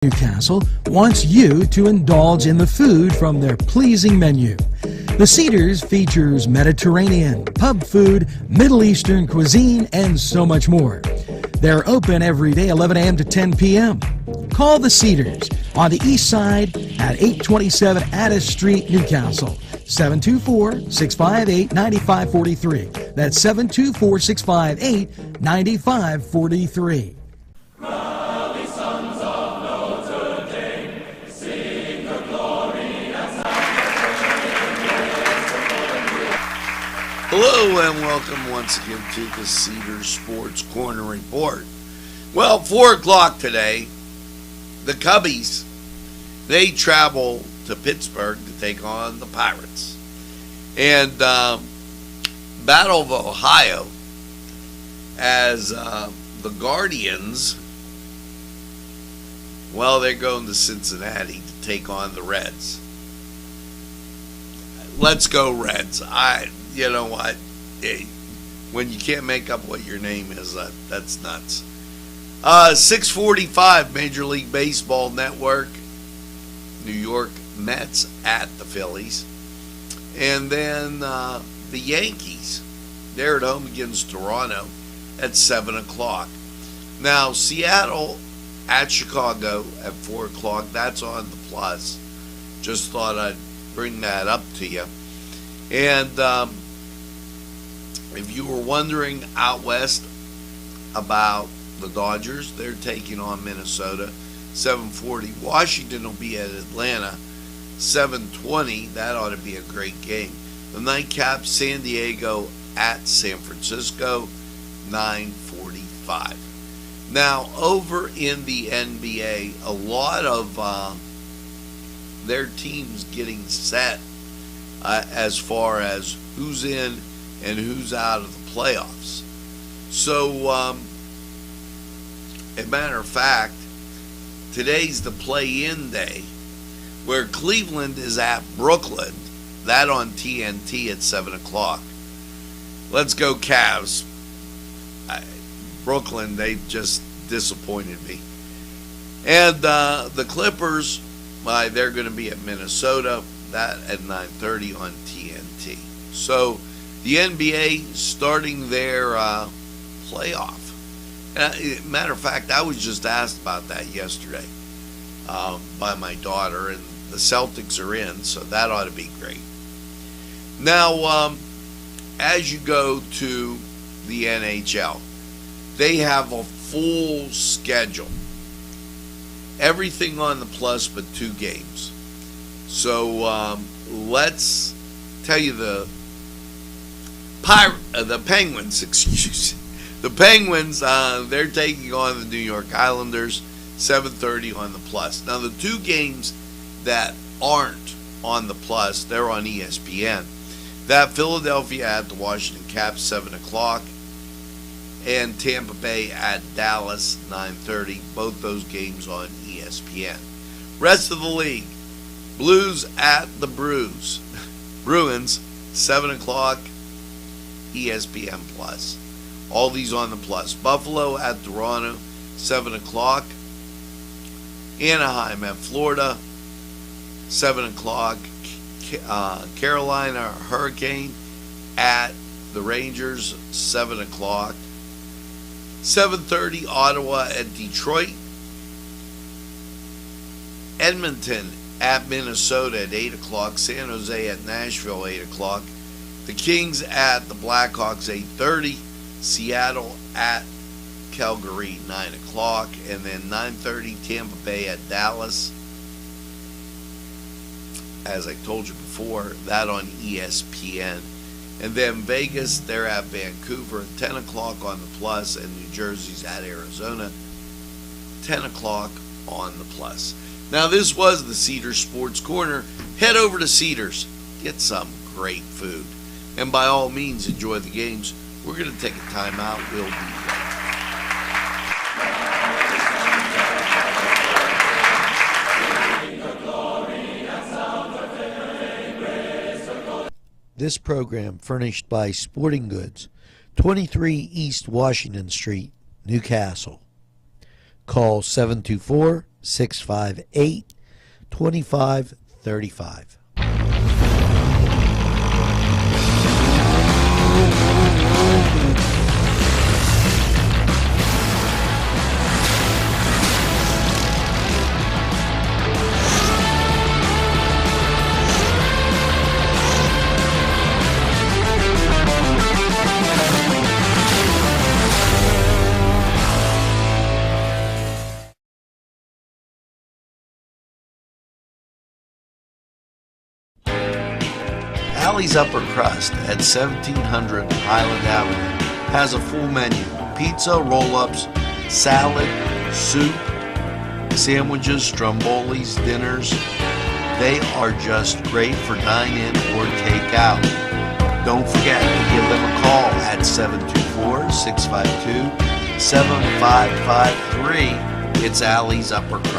Newcastle wants you to indulge in the food from their pleasing menu. The Cedars features Mediterranean, pub food, Middle Eastern cuisine, and so much more. They're open every day 11 a.m. to 10 p.m. Call the Cedars on the east side at 827 Addis Street, Newcastle. 724-658-9543. That's 724-658-9543. Hello and welcome once again to the Cedars Sports Corner Report. Well, 4 o'clock today, the Cubbies, they travel to Pittsburgh to take on the Pirates. And Battle of Ohio, as the Guardians, well, they're going to Cincinnati to take on the Reds. Let's go Reds. You know what? Hey, when you can't make up what your name is, that's nuts. 6:45 Major League Baseball Network. New York Mets at the Phillies. And then the Yankees. They're at home against Toronto at 7 o'clock. Now, Seattle at Chicago at 4 o'clock. That's on the plus. Just thought I'd bring that up to you. And if you were wondering out west about the Dodgers, they're taking on Minnesota, 7:40. Washington will be at Atlanta, 7:20. That ought to be a great game. The nightcap, San Diego at San Francisco, 9:45. Now, over in the NBA, a lot of their teams getting set as far as who's in and who's out of the playoffs. So, as a matter of fact, today's the play-in day, where Cleveland is at Brooklyn. That on TNT at 7 o'clock. Let's go Cavs. Brooklyn, they just disappointed me. And the Clippers, they're going to be at Minnesota. That at 9:30 on TNT. So the NBA starting their playoff. Matter of fact, I was just asked about that yesterday by my daughter, and the Celtics are in, so that ought to be great. Now, as you go to the NHL, they have a full schedule. Everything on the plus but 2 games. So let's tell you the Penguins, excuse me. The Penguins, they're taking on the New York Islanders, 7:30 on the plus. Now, the 2 games that aren't on the plus, they're on ESPN. That Philadelphia at the Washington Caps, 7 o'clock, and Tampa Bay at Dallas, 9:30. Both those games on ESPN. Rest of the league. Blues at the Bruins, 7 o'clock, ESPN Plus. All these on the plus. Buffalo at Toronto, 7 o'clock. Anaheim at Florida, 7 o'clock. Carolina Hurricane at the Rangers, 7 o'clock. 7:30, Ottawa at Detroit. Edmonton at Minnesota at 8 o'clock. San Jose at Nashville, 8 o'clock. The Kings at the Blackhawks, 8:30. Seattle at Calgary, 9 o'clock. And then 9:30, Tampa Bay at Dallas. As I told you before, that on ESPN. And then Vegas, they're at Vancouver at 10 o'clock on the plus. And New Jersey's at Arizona, 10 o'clock on the plus. Now, this was the Cedars Sports Corner. Head over to Cedars. Get some great food. And by all means, enjoy the games. We're going to take a time out. We'll be back. This program furnished by Sporting Goods, 23 East Washington Street, Newcastle. Call 724 658 2535. Allie's Upper Crust at 1700 Highland Avenue has a full menu: pizza, roll-ups, salad, soup, sandwiches, strombolis, dinners. They are just great for dine-in or take-out. Don't forget to give them a call at 724-652-7553. It's Allie's Upper Crust.